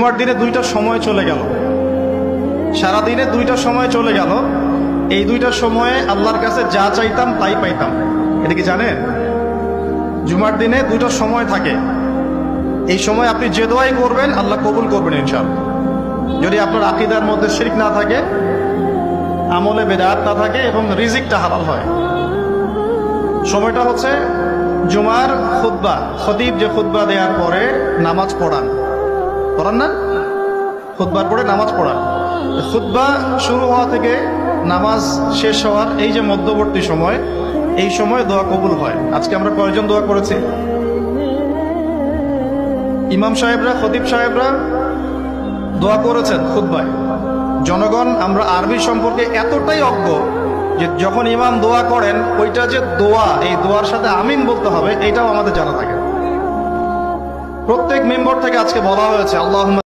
জুমার দিনে দুইটা সময় চলে গেল, সারাদিনে দুইটা সময় চলে গেল। এই দুইটা সময়ে আল্লাহর কাছে যা চাইতাম তাই পাইতাম। এটা কি জানেন? জুমার দিনে দুইটা সময় থাকে, এই সময় আপনি যে দোয়াই করবেন আল্লাহ কবুল করবেন ইনশাআল্লাহ। যদি আপনার আকীদার মধ্যে শিরক না থাকে, আমলে বেদাত না থাকে এবং রিজিকটা হালাল হয়। সময়টা হচ্ছে জুমার খুতবা, খতিব যে খুতবা দেওয়ার পরে নামাজ পড়ান না, খুতবার পরে নামাজ পড়ান। খুতবা শুরু হওয়া থেকে নামাজ শেষ হওয়ার এই যে মধ্যবর্তী সময়, এই সময় দোয়া কবুল হয়। আজকে আমরা কয়জন দোয়া করেছি? ইমাম সাহেবরা, খতিব সাহেবরা দোয়া করেছেন খুতবায়। জনগণ আমরা আরবি সম্পর্কে এতটাই অজ্ঞ যে যখন ইমাম দোয়া করেন ওইটা যে দোয়া, এই দোয়ার সাথে আমিন বলতে হবে এটাও আমাদের জানা থাকে। প্রত্যেক মেম্বার থেকে আজকে বলা হয়েছে আল্লাহুম্মা